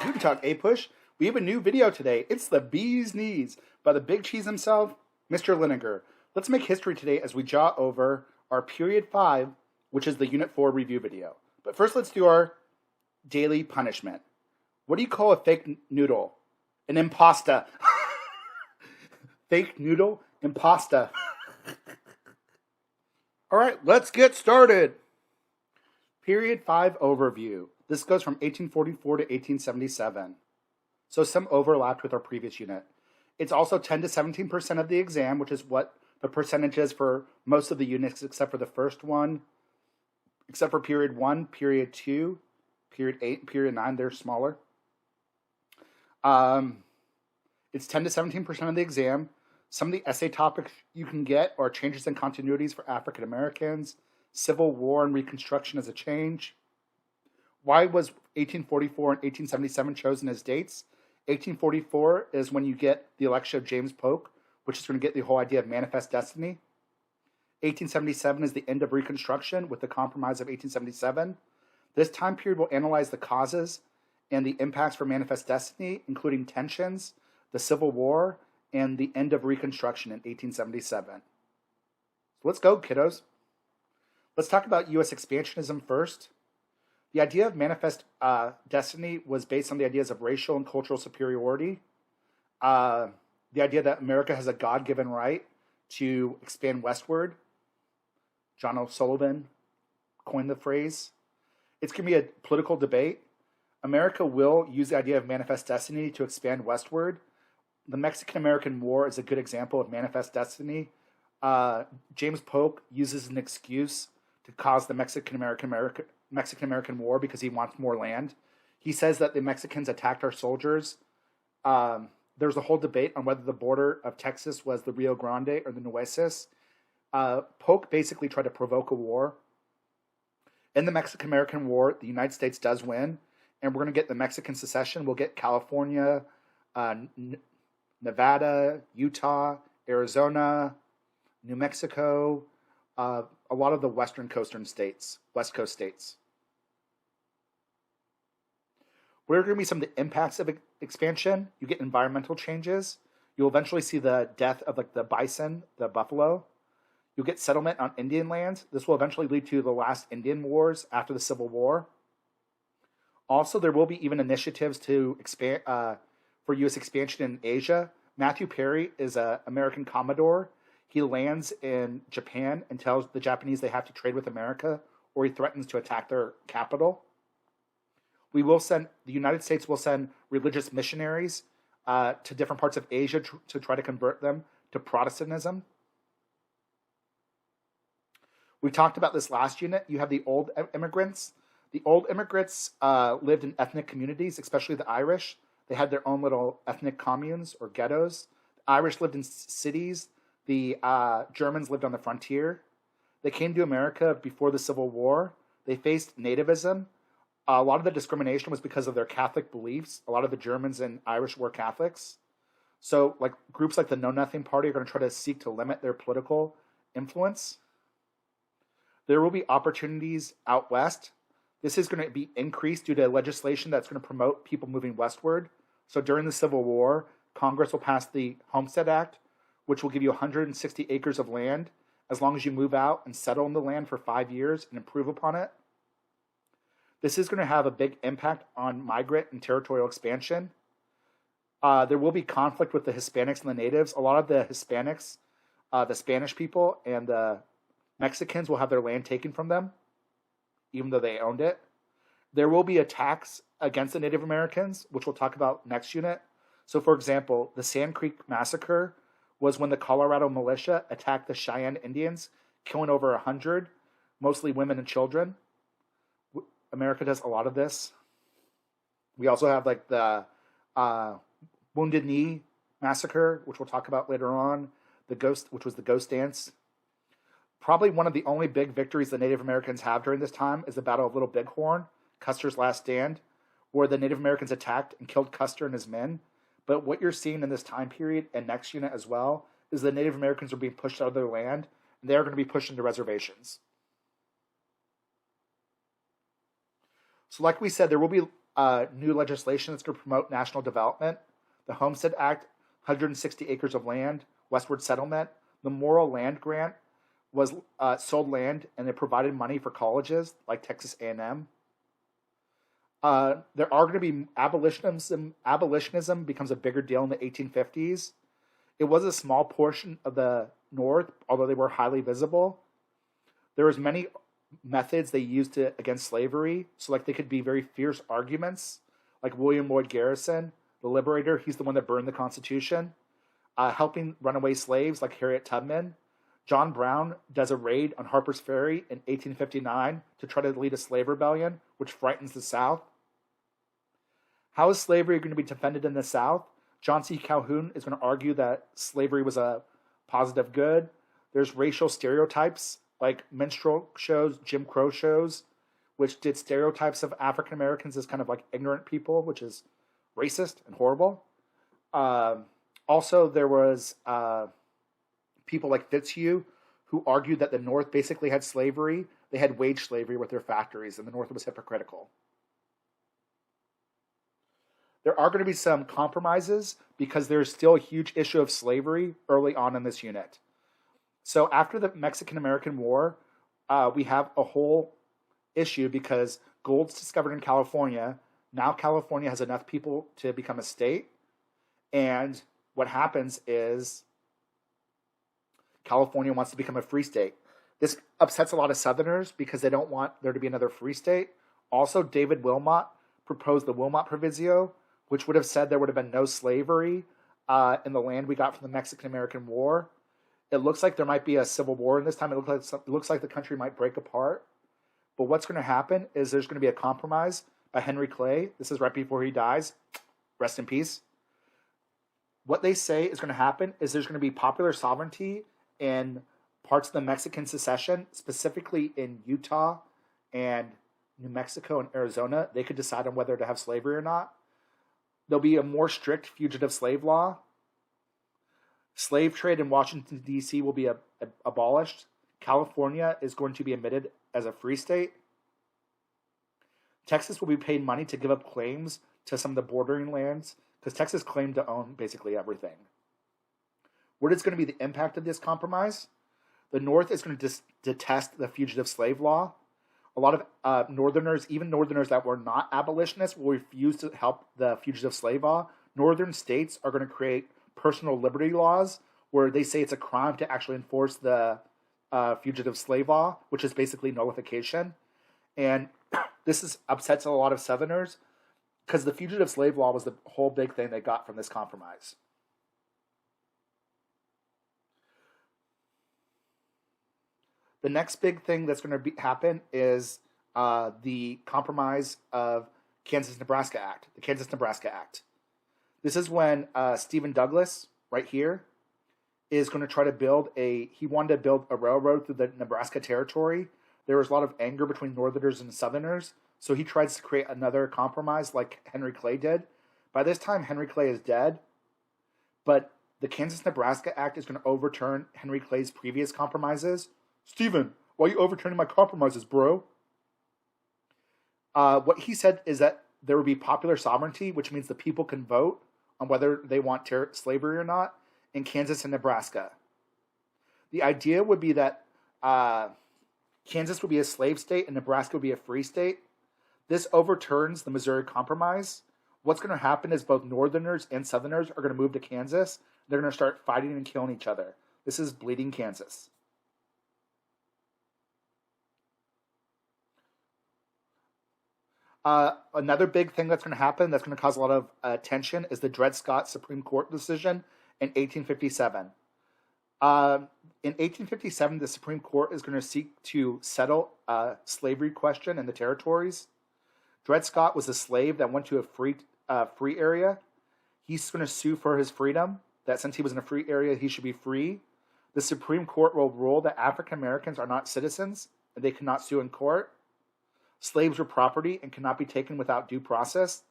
Student Talk APUSH. We have a new video today. It's the bee's knees by the big cheese himself, Mr. Linegar. Let's make history today as we jaw over our period 5, which is the Unit 4 review video. But first, let's do our daily punishment. What do you call a fake noodle? An impasta. Fake noodle? Impasta. All right, let's get started. Period 5 overview. This goes from 1844 to 1877. So some overlapped with our previous unit. It's also 10 to 17% of the exam, which is what the percentage is for most of the units except for the first one. Except for period 1, period 2, period 8, and period 9, they're smaller. It's 10 to 17% of the exam. Some of the essay topics you can get are changes and continuities for African Americans, Civil War and Reconstruction as a change. Why was 1844 and 1877 chosen as dates? 1844 is when you get the election of James Polk, which is going to get the whole idea of manifest destiny. 1877 is the end of Reconstruction with the Compromise of 1877. This time period will analyze the causes and the impacts for manifest destiny, including tensions, the Civil War, and the end of Reconstruction in 1877. So let's go, kiddos. Let's talk about U.S. expansionism first. The idea of manifest destiny was based on the ideas of racial and cultural superiority. The idea that America has a God-given right to expand westward. John O'Sullivan coined the phrase. It's going to be a political debate. America will use the idea of manifest destiny to expand westward. The Mexican-American War is a good example of manifest destiny. James Polk uses an excuse to cause the Mexican-American War because he wants more land. He says that the Mexicans attacked our soldiers. There's a whole debate on whether the border of Texas was the Rio Grande or the Nueces. Polk basically tried to provoke a war. In the Mexican-American War, the United States does win, and we're going to get the Mexican secession. We'll get California, Nevada, Utah, Arizona, New Mexico, a lot of the West Coast states. What are going to be some of the impacts of expansion? You get environmental changes. You'll eventually see the death of the bison, the buffalo. You'll get settlement on Indian lands. This will eventually lead to the last Indian Wars after the Civil War. Also, there will be even initiatives to expand for U.S. expansion in Asia. Matthew Perry is an American Commodore. He lands in Japan and tells the Japanese they have to trade with America, or he threatens to attack their capital. The United States will send religious missionaries to different parts of Asia to try to convert them to Protestantism. We talked about this last unit. You have the old immigrants. The old immigrants lived in ethnic communities, especially the Irish. They had their own little ethnic communes or ghettos. The Irish lived in cities. The Germans lived on the frontier. They came to America before the Civil War. They faced nativism. A lot of the discrimination was because of their Catholic beliefs. A lot of the Germans and Irish were Catholics. So groups like the Know Nothing Party are going to try to seek to limit their political influence. There will be opportunities out west. This is going to be increased due to legislation that's going to promote people moving westward. So during the Civil War, Congress will pass the Homestead Act, which will give you 160 acres of land as long as you move out and settle in the land for 5 years and improve upon it. This is going to have a big impact on migrant and territorial expansion. There will be conflict with the Hispanics and the natives. A lot of the Hispanics, the Spanish people, and the Mexicans will have their land taken from them, even though they owned it. There will be attacks against the Native Americans, which we'll talk about next unit. So, for example, the Sand Creek Massacre was when the Colorado militia attacked the Cheyenne Indians, killing over 100, mostly women and children. America does a lot of this. We also have the Wounded Knee Massacre, which we'll talk about later on, which was the Ghost Dance. Probably one of the only big victories the Native Americans have during this time is the Battle of Little Bighorn, Custer's last stand, where the Native Americans attacked and killed Custer and his men. But what you're seeing in this time period and next unit as well is the Native Americans are being pushed out of their land, and they are going to be pushed into reservations. So like we said, there will be new legislation that's going to promote national development. The Homestead Act, 160 acres of land, westward settlement. The Morrill Land Grant was sold land, and it provided money for colleges like Texas A&M. There are going to be abolitionism. Abolitionism becomes a bigger deal in the 1850s. It was a small portion of the North, although they were highly visible. There was many methods they used against slavery. So like they could be very fierce arguments, like William Lloyd Garrison, the liberator. He's the one that burned the Constitution. Helping runaway slaves like Harriet Tubman. John Brown does a raid on Harper's Ferry in 1859 to try to lead a slave rebellion, which frightens the South. How is slavery going to be defended in the South? John C. Calhoun is going to argue that slavery was a positive good. There's racial stereotypes like minstrel shows, Jim Crow shows, which did stereotypes of African Americans as kind of like ignorant people, which is racist and horrible. Also, there was people like Fitzhugh who argued that the North basically had slavery. They had wage slavery with their factories, and the North was hypocritical. There are going to be some compromises because there's still a huge issue of slavery early on in this unit. So after the Mexican-American War, we have a whole issue because gold's discovered in California. Now California has enough people to become a state. And what happens is California wants to become a free state. This upsets a lot of Southerners because they don't want there to be another free state. Also, David Wilmot proposed the Wilmot Proviso, which would have said there would have been no slavery in the land we got from the Mexican-American War. It looks like there might be a civil war in this time. It looks like the country might break apart. But what's going to happen is there's going to be a compromise by Henry Clay. This is right before he dies. Rest in peace. What they say is going to happen is there's going to be popular sovereignty in parts of the Mexican secession, specifically in Utah and New Mexico and Arizona. They could decide on whether to have slavery or not. There'll be a more strict fugitive slave law. Slave trade in Washington, D.C. will be abolished. California is going to be admitted as a free state. Texas will be paid money to give up claims to some of the bordering lands because Texas claimed to own basically everything. What is going to be the impact of this compromise? The North is going to detest the fugitive slave law. A lot of Northerners, even Northerners that were not abolitionists, will refuse to help the fugitive slave law. Northern states are going to create personal liberty laws where they say it's a crime to actually enforce the fugitive slave law, which is basically nullification. And this upsets a lot of Southerners because the fugitive slave law was the whole big thing they got from this compromise. The next big thing that's going to happen is the compromise of KansasNebraska Act, the KansasNebraska Act. This is when Stephen Douglas, right here, is going to try to he wanted to build a railroad through the Nebraska Territory. There was a lot of anger between Northerners and Southerners, so he tries to create another compromise like Henry Clay did. By this time, Henry Clay is dead, but the KansasNebraska Act is going to overturn Henry Clay's previous compromises. Stephen, why are you overturning my compromises, bro? What he said is that there would be popular sovereignty, which means the people can vote on whether they want slavery or not in Kansas and Nebraska. The idea would be that Kansas would be a slave state and Nebraska would be a free state. This overturns the Missouri Compromise. What's going to happen is both Northerners and Southerners are going to move to Kansas. They're going to start fighting and killing each other. This is bleeding Kansas. Another big thing that's going to happen that's going to cause a lot of tension is the Dred Scott Supreme Court decision in 1857. In 1857, the Supreme Court is going to seek to settle slavery question in the territories. Dred Scott was a slave that went to a free area. He's going to sue for his freedom, that since he was in a free area, he should be free. The Supreme Court will rule that African Americans are not citizens and they cannot sue in court. Slaves were property and cannot be taken without due process.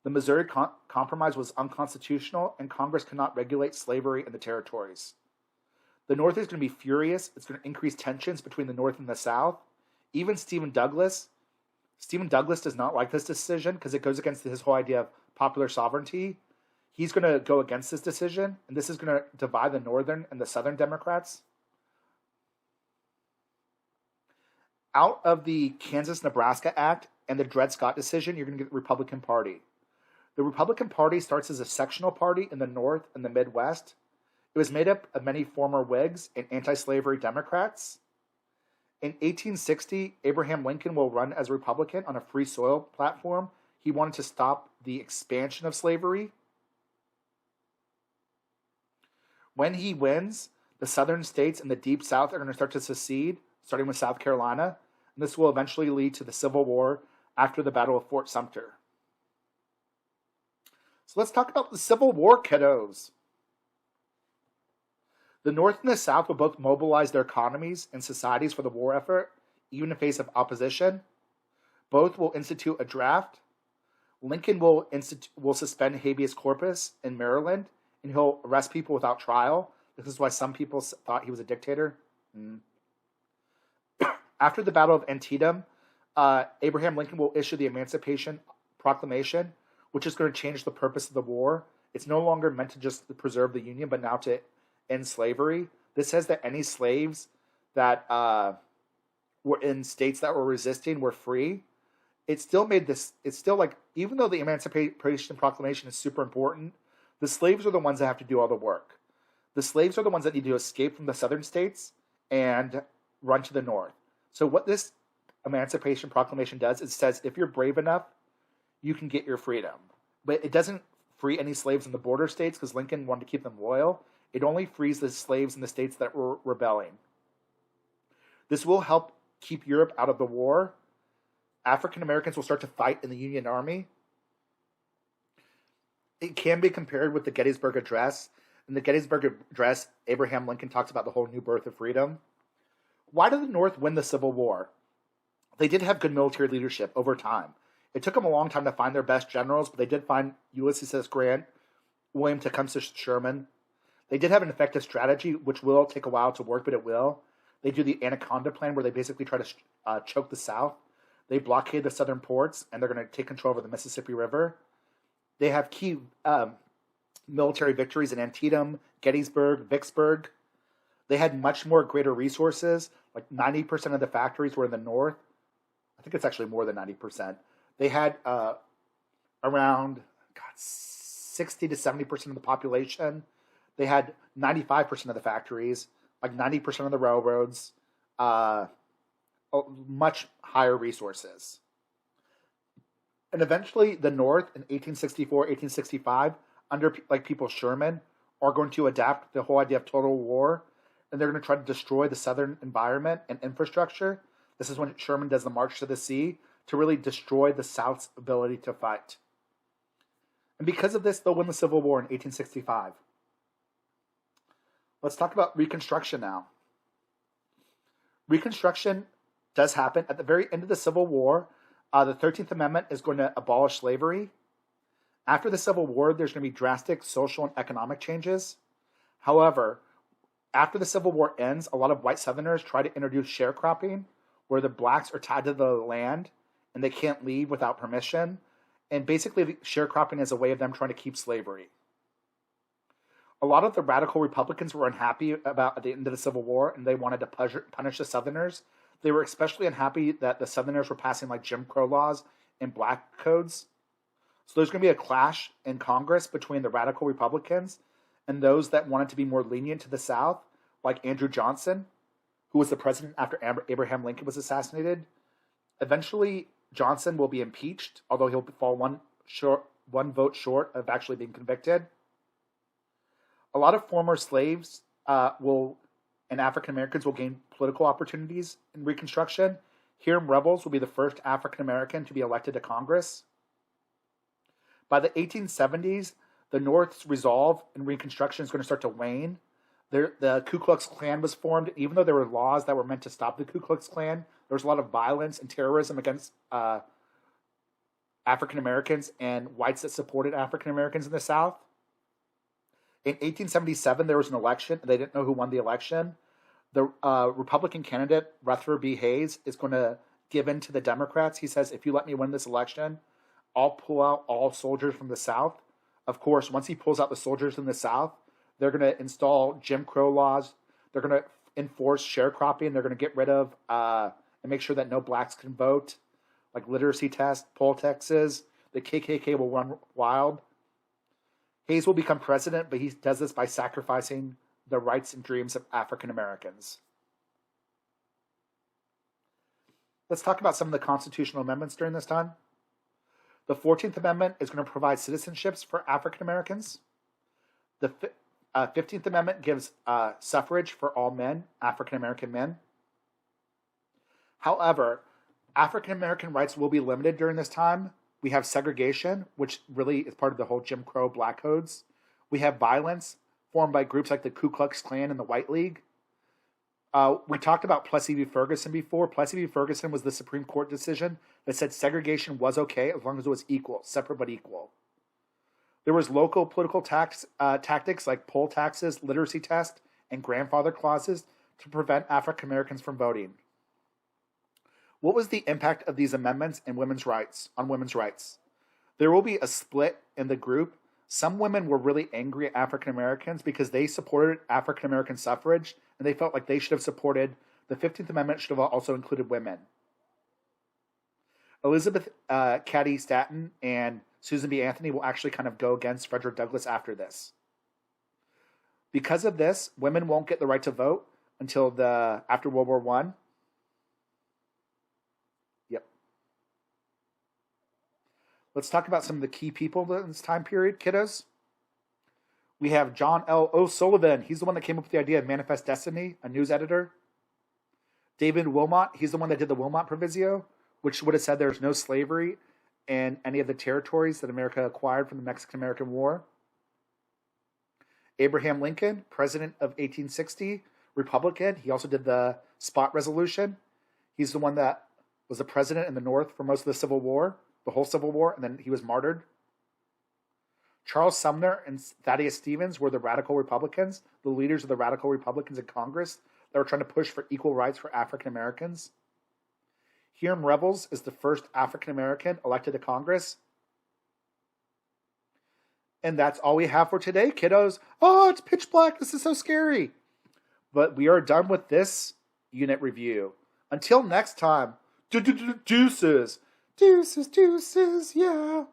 The Missouri Compromise was unconstitutional, and Congress cannot regulate slavery in the territories. The North is going to be furious. It's going to increase tensions between the North and the South. Even Stephen Douglas Stephen Douglas does not like this decision because it goes against his whole idea of popular sovereignty. He's going to go against this decision, and this is going to divide the Northern and the Southern Democrats. Out of the Kansas-Nebraska Act and the Dred Scott decision, you're going to get the Republican Party. The Republican Party starts as a sectional party in the North and the Midwest. It was made up of many former Whigs and anti-slavery Democrats. In 1860, Abraham Lincoln will run as a Republican on a free soil platform. He wanted to stop the expansion of slavery. When he wins, the southern states and the Deep South are going to start to secede, starting with South Carolina, and this will eventually lead to the Civil War after the Battle of Fort Sumter. So let's talk about the Civil War, kiddos. The North and the South will both mobilize their economies and societies for the war effort, even in face of opposition. Both will institute a draft. Lincoln will suspend habeas corpus in Maryland, and he'll arrest people without trial. This is why some people thought he was a dictator. After the Battle of Antietam, Abraham Lincoln will issue the Emancipation Proclamation, which is going to change the purpose of the war. It's no longer meant to just preserve the Union, but now to end slavery. This says that any slaves that were in states that were resisting were free. It still made this, it's still like, even though the Emancipation Proclamation is super important, the slaves are the ones that have to do all the work. The slaves are the ones that need to escape from the southern states and run to the north. So what this Emancipation Proclamation does is it says if you're brave enough, you can get your freedom. But it doesn't free any slaves in the border states because Lincoln wanted to keep them loyal. It only frees the slaves in the states that were rebelling. This will help keep Europe out of the war. African Americans will start to fight in the Union Army. It can be compared with the Gettysburg Address. In the Gettysburg Address, Abraham Lincoln talks about the whole new birth of freedom. Why did the North win the Civil War? They did have good military leadership over time. It took them a long time to find their best generals, but they did find Ulysses S. Grant, William Tecumseh Sherman. They did have an effective strategy, which will take a while to work, but it will. They do the Anaconda Plan, where they basically try to choke the South. They blockade the southern ports, and they're going to take control over the Mississippi River. They have key military victories in Antietam, Gettysburg, Vicksburg. They had much more greater resources. Like 90% of the factories were in the north. I think it's actually more than 90%. They had around 60 to 70% of the population. They had 95% of the factories, like 90% of the railroads, much higher resources. And eventually the North in 1864, 1865, under like people Sherman, are going to adapt the whole idea of total war, and they're going to try to destroy the Southern environment and infrastructure. This is when Sherman does the March to the Sea to really destroy the South's ability to fight. And because of this, they'll win the Civil War in 1865. Let's talk about Reconstruction now. Reconstruction does happen. At the very end of the Civil War, the 13th Amendment is going to abolish slavery. After the Civil War, there's going to be drastic social and economic changes. However, after the Civil War ends, a lot of white Southerners try to introduce sharecropping, where the blacks are tied to the land and they can't leave without permission. And basically, sharecropping is a way of them trying to keep slavery. A lot of the radical Republicans were unhappy about at the end of the Civil War, and they wanted to punish the Southerners. They were especially unhappy that the Southerners were passing like Jim Crow laws and black codes. So there's going to be a clash in Congress between the radical Republicans and those that wanted to be more lenient to the South, like Andrew Johnson, who was the president after Abraham Lincoln was assassinated. Eventually, Johnson will be impeached, although he'll fall one vote short of actually being convicted. A lot of former slaves and African Americans will gain political opportunities in Reconstruction. Hiram Revels will be the first African American to be elected to Congress. By the 1870s, the North's resolve in Reconstruction is going to start to wane. The Ku Klux Klan was formed. Even though there were laws that were meant to stop the Ku Klux Klan, there was a lot of violence and terrorism against African Americans and whites that supported African Americans in the South. In 1877, there was an election, and they didn't know who won the election. The Republican candidate, Rutherford B. Hayes, is going to given to the Democrats. He says, if you let me win this election, I'll pull out all soldiers from the South. Of course, once he pulls out the soldiers from the South, they're going to install Jim Crow laws. They're going to enforce sharecropping. They're going to get rid of and make sure that no blacks can vote, like literacy tests, poll taxes. The KKK will run wild. Hayes will become president, but he does this by sacrificing the rights and dreams of African Americans. Let's talk about some of the constitutional amendments during this time. The 14th Amendment is going to provide citizenships for African Americans. The 15th Amendment gives suffrage for all men, African American men. However, African American rights will be limited during this time. We have segregation, which really is part of the whole Jim Crow Black Codes. We have violence formed by groups like the Ku Klux Klan and the White League. We talked about Plessy v. Ferguson before. Plessy v. Ferguson was the Supreme Court decision that said segregation was okay as long as it was equal, separate but equal. There was local political tactics like poll taxes, literacy tests, and grandfather clauses to prevent African Americans from voting. What was the impact of these amendments on women's rights? There will be a split in the group. Some women were really angry at African Americans because they supported African American suffrage, and they felt like they should have supported the 15th Amendment should have also included women. Elizabeth Cady Stanton and Susan B. Anthony will actually kind of go against Frederick Douglass after this. Because of this, women won't get the right to vote until after World War I. Let's talk about some of the key people in this time period, kiddos. We have John L. O'Sullivan. He's the one that came up with the idea of Manifest Destiny, a news editor. David Wilmot. He's the one that did the Wilmot Proviso, which would have said there's no slavery in any of the territories that America acquired from the Mexican-American War. Abraham Lincoln, president of 1860, Republican. He also did the Spot Resolution. He's the one that was the president in the North for most of the Civil War. The whole Civil War, and then he was martyred. Charles Sumner and Thaddeus Stevens were the radical Republicans, the leaders of the radical Republicans in Congress that were trying to push for equal rights for African Americans. Hiram Revels is the first African American elected to Congress. And that's all we have for today, kiddos. Oh, it's pitch black. This is so scary. But we are done with this unit review. Until next time, deuces. Deuces, yeah.